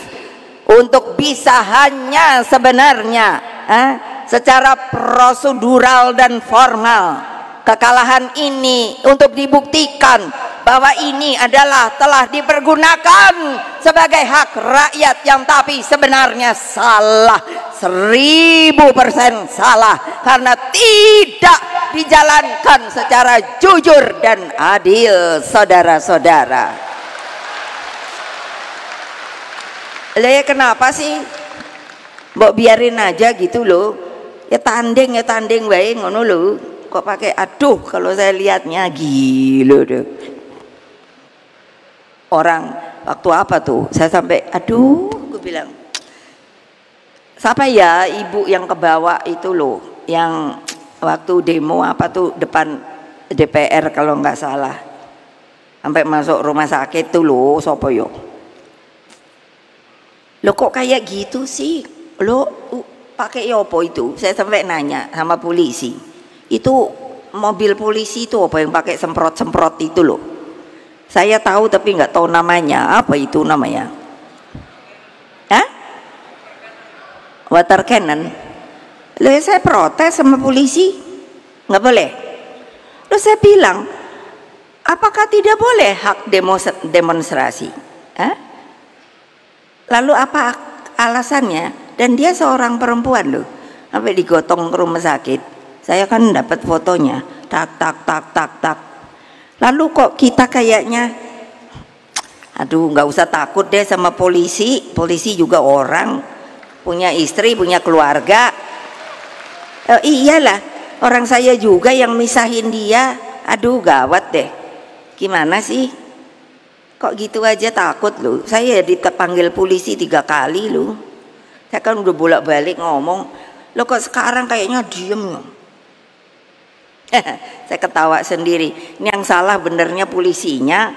A: untuk bisa hanya sebenarnya secara prosedural dan formal. Kekalahan ini untuk dibuktikan bahwa ini adalah telah dipergunakan sebagai hak rakyat yang tapi sebenarnya salah, 1000% salah, karena tidak dijalankan secara jujur dan adil, saudara-saudara. Lah kenapa sih mbok biarin aja gitu loh, ya tanding wae ngono loh, kok pakai aduh. Kalau saya lihatnya gila deh. Orang waktu apa tuh saya sampai aduh, gue bilang siapa ya ibu yang ke bawah itu loh, yang waktu demo apa tuh depan DPR kalau nggak salah, sampai masuk rumah sakit tuh loh, sopo yo lo kok kayak gitu sih lo, pakai yopo itu. Saya sampai nanya sama polisi, itu mobil polisi itu apa yang pakai semprot-semprot itu loh. Saya tahu tapi nggak tahu namanya, apa itu namanya? Hah? Water cannon. Lalu saya protes sama polisi, nggak boleh. Lalu saya bilang, apakah tidak boleh hak demonstrasi? Hah? Lalu apa alasannya? Dan dia seorang perempuan loh, sampai digotong ke rumah sakit. Saya kan dapat fotonya, tak. Lalu kok kita kayaknya, aduh nggak usah takut deh sama polisi. Polisi juga orang, punya istri, punya keluarga. Iyalah, orang saya juga yang misahin dia. Aduh gawat deh. Gimana sih? Kok gitu aja takut loh. Saya dipanggil polisi 3 kali loh. Saya kan udah bolak-balik ngomong. Loh kok sekarang kayaknya diem loh. Saya ketawa sendiri. Ini yang salah benernya polisinya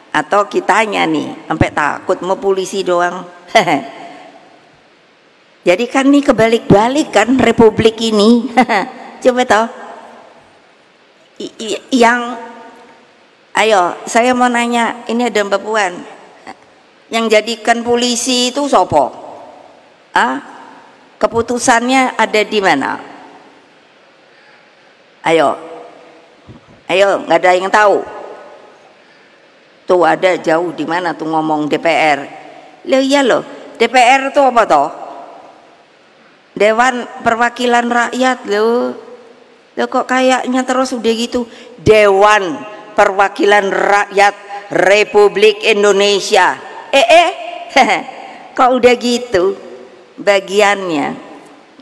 A: atau kitanya nih, sampai takut mau polisi doang. Jadi kan nih kebalik-balik kan republik ini. Coba tahu. Yang ayo, saya mau nanya, ini ada Mbak Puan. Yang jadikan polisi itu sopo? Keputusannya ada di mana? Ayo, nggak ada yang tahu. Tuh ada jauh di mana tuh ngomong DPR. Loh iya loh, DPR itu apa toh? Dewan Perwakilan Rakyat loh. Loh kok kayaknya terus udah gitu. Dewan Perwakilan Rakyat Republik Indonesia. Kok udah gitu bagiannya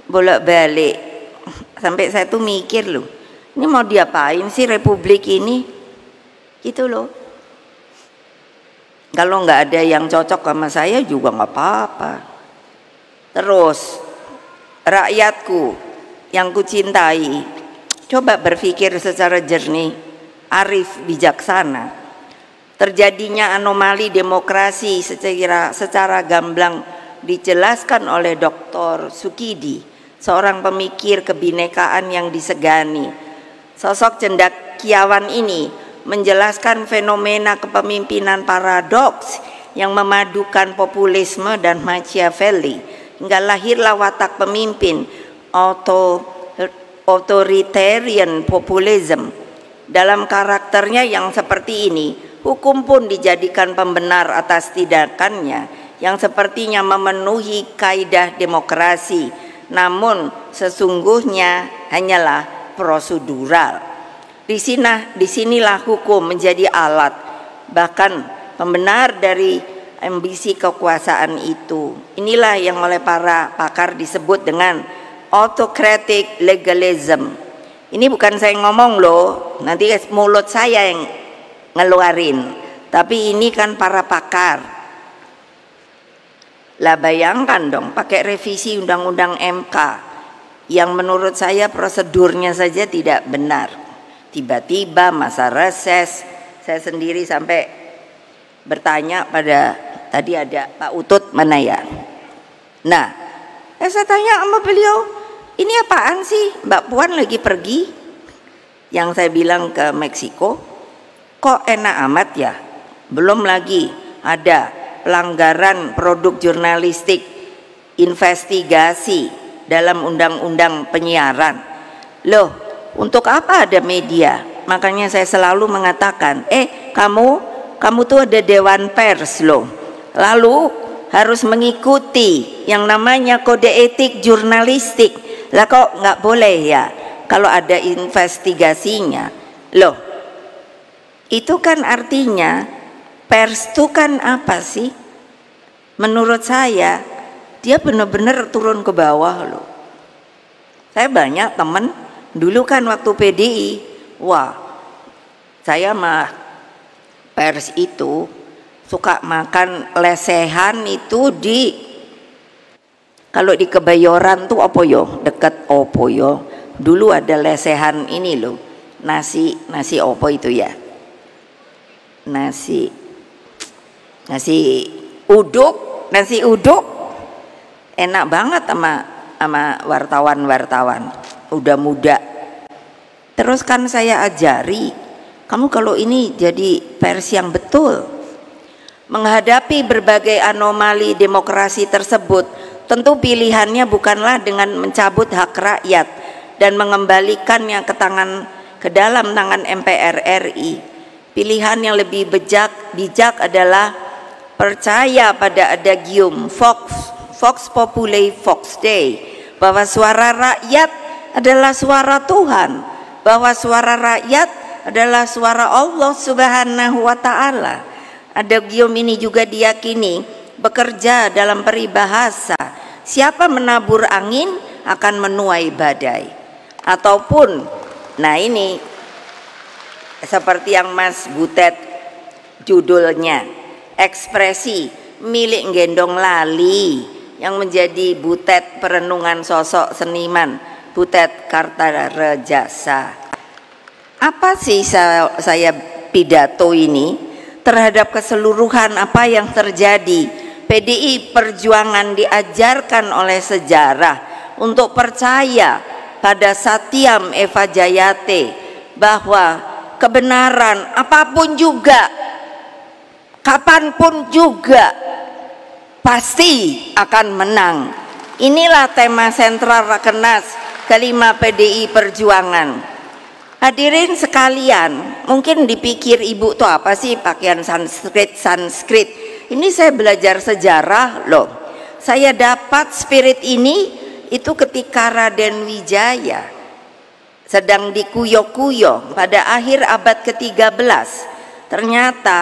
A: bolak-balik. Sampai saya tuh mikir loh, ini mau diapain sih republik ini gitu loh. Kalau nggak ada yang cocok sama saya juga nggak apa-apa. Terus rakyatku yang kucintai, coba berpikir secara jernih, arif, bijaksana. Terjadinya anomali demokrasi secara gamblang dijelaskan oleh Dr. Sukidi, seorang pemikir kebinekaan yang disegani. Sosok cendekiawan ini menjelaskan fenomena kepemimpinan paradoks yang memadukan populisme dan Machiavelli, hingga lahirlah watak pemimpin authoritarian populism. Dalam karakternya yang seperti ini, hukum pun dijadikan pembenar atas tindakannya yang sepertinya memenuhi kaidah demokrasi, namun sesungguhnya hanyalah prosedural. Disinilah hukum menjadi alat, bahkan pembenar dari ambisi kekuasaan itu. Inilah yang oleh para pakar disebut dengan autocratic legalism. Ini bukan saya ngomong loh, nanti mulut saya yang ngeluarin, tapi ini kan para pakar. Lah bayangkan dong, pakai revisi undang-undang MK, yang menurut saya prosedurnya saja tidak benar. Tiba-tiba masa reses, saya sendiri sampai bertanya pada, tadi ada Pak Utut mana ya? Nah, saya tanya sama beliau, ini apaan sih? Mbak Puan lagi pergi, yang saya bilang ke Meksiko, kok enak amat ya? Belum lagi ada pelanggaran produk jurnalistik, investigasi dalam undang-undang penyiaran. Loh, untuk apa ada media? Makanya saya selalu mengatakan, kamu tuh ada dewan pers loh. Lalu harus mengikuti yang namanya kode etik jurnalistik. Lah kok nggak boleh ya kalau ada investigasinya? Loh, itu kan artinya pers itu kan apa sih? Menurut saya dia benar-benar turun ke bawah loh. Saya banyak temen dulu kan waktu PDI, wah saya mah pers itu suka makan lesehan itu kalau di Kebayoran tuh apa yo, deket opo yo. Dulu ada lesehan ini loh, nasi opo itu ya, nasi uduk enak banget sama wartawan udah muda. Terus kan saya ajari, kamu kalau ini jadi pers yang betul, menghadapi berbagai anomali demokrasi tersebut, tentu pilihannya bukanlah dengan mencabut hak rakyat dan mengembalikannya ke dalam tangan MPR RI. Pilihan yang lebih bijak adalah percaya pada adagium Vox Populi Vox Dei, bahwa suara rakyat adalah suara Tuhan, bahwa suara rakyat adalah suara Allah Subhanahu wa Ta'ala. Adagium ini juga diyakini bekerja dalam peribahasa, siapa menabur angin akan menuai badai. Ataupun, nah ini seperti yang Mas Butet judulnya, ekspresi milik gendong lali, yang menjadi Butet perenungan sosok seniman Butet Kartarejasa. Apa sih saya pidato ini terhadap keseluruhan apa yang terjadi? PDI Perjuangan diajarkan oleh sejarah untuk percaya pada Satyam Eva Jayate, bahwa kebenaran apapun juga, kapanpun juga pasti akan menang. Inilah tema sentral Rakernas kelima PDI Perjuangan. Hadirin sekalian, mungkin dipikir ibu tuh apa sih pakaian Sanskrit. Ini saya belajar sejarah loh. Saya dapat spirit ini itu ketika Raden Wijaya sedang dikuyok-kuyok pada akhir abad ke-13. Ternyata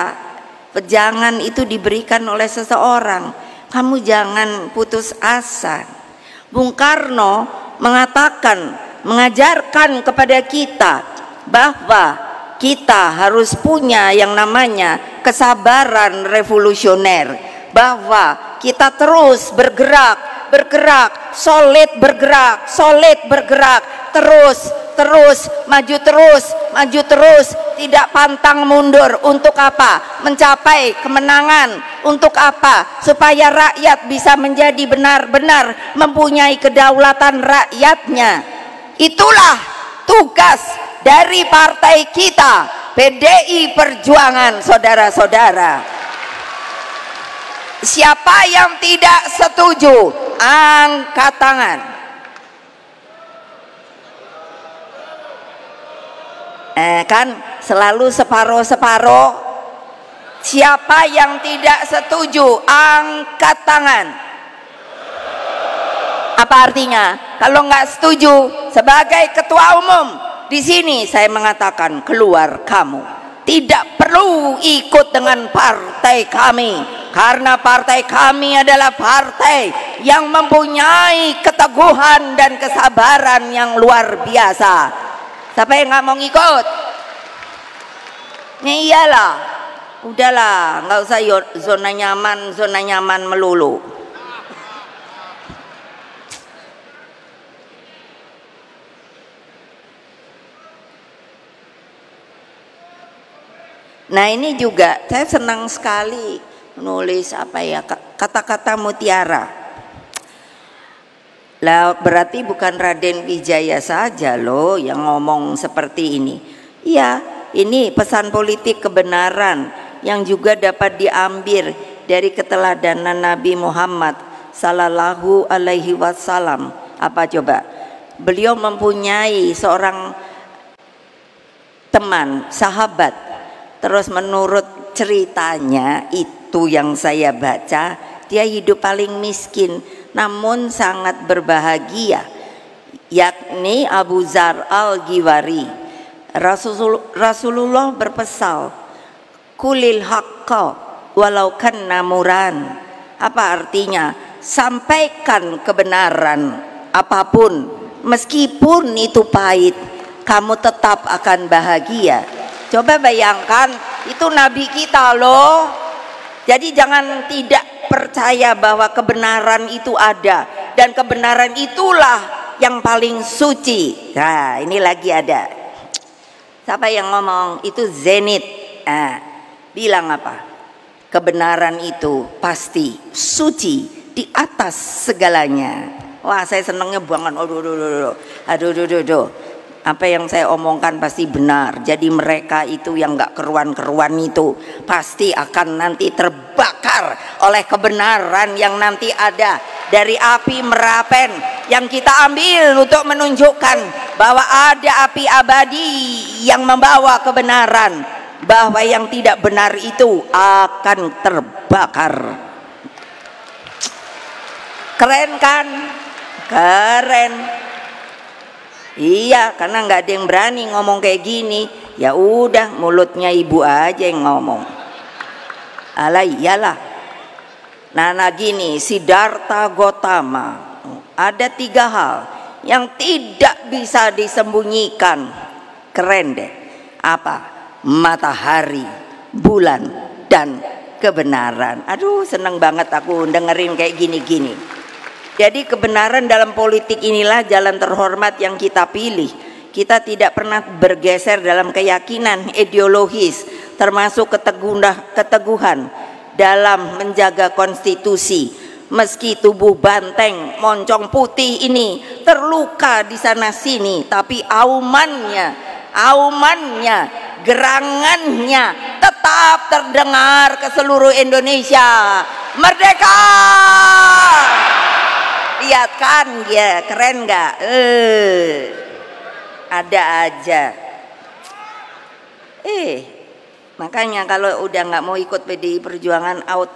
A: pejangan itu diberikan oleh seseorang, kamu jangan putus asa. Bung Karno mengajarkan kepada kita bahwa kita harus punya yang namanya kesabaran revolusioner, bahwa kita terus bergerak, solid bergerak, terus maju terus, tidak pantang mundur. Untuk apa? Mencapai kemenangan. Untuk apa? Supaya rakyat bisa menjadi benar-benar mempunyai kedaulatan rakyatnya. Itulah tugas dari partai kita, PDI Perjuangan, saudara-saudara. Siapa yang tidak setuju, angkat tangan. Kan selalu separoh-separoh. Siapa yang tidak setuju, angkat tangan. Apa artinya? Kalau nggak setuju, sebagai ketua umum di sini saya mengatakan, keluar kamu. Tidak perlu ikut dengan partai kami, karena partai kami adalah partai yang mempunyai keteguhan dan kesabaran yang luar biasa. Siapa yang nggak mau ngikut? Ya iyalah, udahlah, nggak usah zona nyaman melulu. Nah ini juga saya senang sekali menulis kata-kata mutiara. Lah berarti bukan Raden Wijaya saja loh yang ngomong seperti ini. Iya, ini pesan politik kebenaran yang juga dapat diambil dari keteladanan Nabi Muhammad Sallallahu Alaihi Wasallam. Apa coba? Beliau mempunyai seorang teman, sahabat. Terus menurut ceritanya itu yang saya baca, dia hidup paling miskin namun sangat berbahagia, yakni Abu Dzar Al-Ghifari. Rasulullah berpesan, kulil haqqa walau kanna muran. Apa artinya? Sampaikan kebenaran apapun meskipun itu pahit, kamu tetap akan bahagia. Coba bayangkan, itu Nabi kita loh. Jadi jangan tidak percaya bahwa kebenaran itu ada, dan kebenaran itulah yang paling suci. Nah ini lagi ada, siapa yang ngomong itu? Zenit. Bilang apa? Kebenaran itu pasti suci di atas segalanya. Wah saya senangnya banget. Aduh. Apa yang saya omongkan pasti benar. Jadi mereka itu yang gak keruan-keruan itu pasti akan nanti terbakar oleh kebenaran yang nanti ada dari api Merapen yang kita ambil untuk menunjukkan bahwa ada api abadi yang membawa kebenaran, bahwa yang tidak benar itu akan terbakar. Keren kan? Keren. Iya, karena nggak ada yang berani ngomong kayak gini. Ya udah, mulutnya ibu aja yang ngomong. Alah iyalah. Nah gini, Siddhartha Gautama, ada 3 hal yang tidak bisa disembunyikan. Keren deh. Apa? Matahari, bulan, dan kebenaran. Aduh seneng banget aku dengerin kayak gini-gini. Jadi kebenaran dalam politik inilah jalan terhormat yang kita pilih. Kita tidak pernah bergeser dalam keyakinan ideologis, termasuk keteguhan dalam menjaga konstitusi. Meski tubuh banteng moncong putih ini terluka di sana sini, tapi aumannya, gerangannya tetap terdengar ke seluruh Indonesia. Merdeka! Lihat kan ya, keren nggak? Ada aja. Makanya kalau udah nggak mau ikut PDI Perjuangan, out.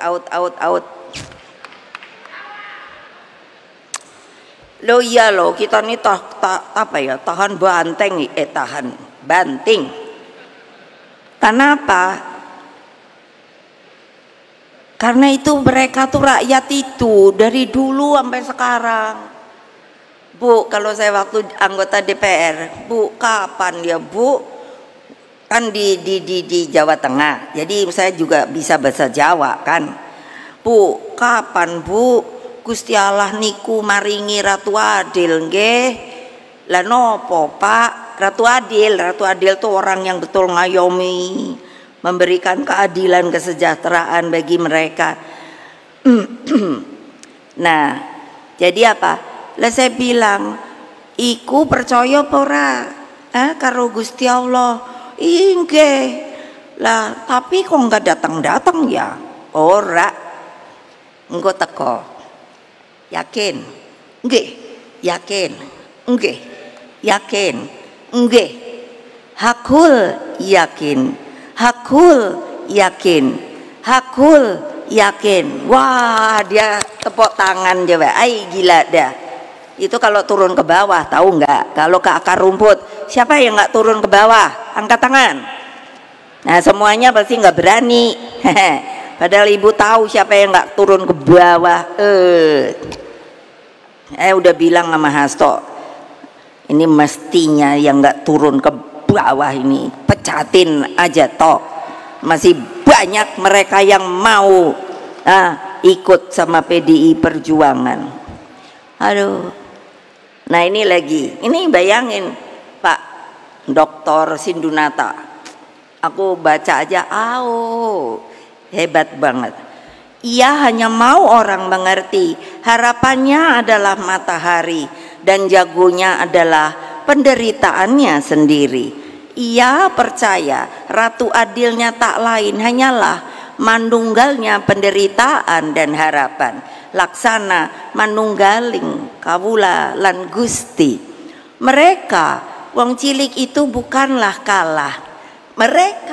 A: Lo iya lo, kita nih tahan banteng, tahan banting. Kenapa? Karena itu mereka tuh rakyat itu dari dulu sampai sekarang. Bu, kalau saya waktu anggota DPR, Bu, kapan ya Bu? Kan di Jawa Tengah. Jadi saya juga bisa bahasa Jawa kan. Bu, kapan Bu? Gusti Allah niku maringi Ratu Adil nggih. Lah nopo Pak? Ratu Adil tuh orang yang betul ngayomi, memberikan keadilan kesejahteraan bagi mereka. Nah jadi apa? Lah saya bilang iku percaya apa ora karo Gusti Allah? Inggih. Lah tapi kok nggak datang ya? Ora. Engko teko. Yakin? Nggih. Yakin? Nggih. Yakin? Nggih. Hakul yakin. Hakul yakin. Wah dia tepuk tangan coba. Gila dah. Itu kalau turun ke bawah tahu nggak? Kalau ke akar rumput, siapa yang nggak turun ke bawah? Angkat tangan. Nah semuanya pasti nggak berani. Padahal ibu tahu siapa yang nggak turun ke bawah. Udah bilang sama Hasto, ini mestinya yang nggak turun ke bawah ini pecatin aja toh. Masih banyak mereka yang mau ikut sama PDI Perjuangan. Aduh. Nah ini lagi, ini bayangin Pak Dr. Sindunata, Aku baca aja, hebat banget. Ia hanya mau orang mengerti, harapannya adalah matahari dan jagonya adalah penderitaannya sendiri. Ia percaya ratu adilnya tak lain hanyalah manunggalnya penderitaan dan harapan. Laksana manunggaling kawula lan Gusti. Mereka wong cilik itu bukanlah kalah. Mereka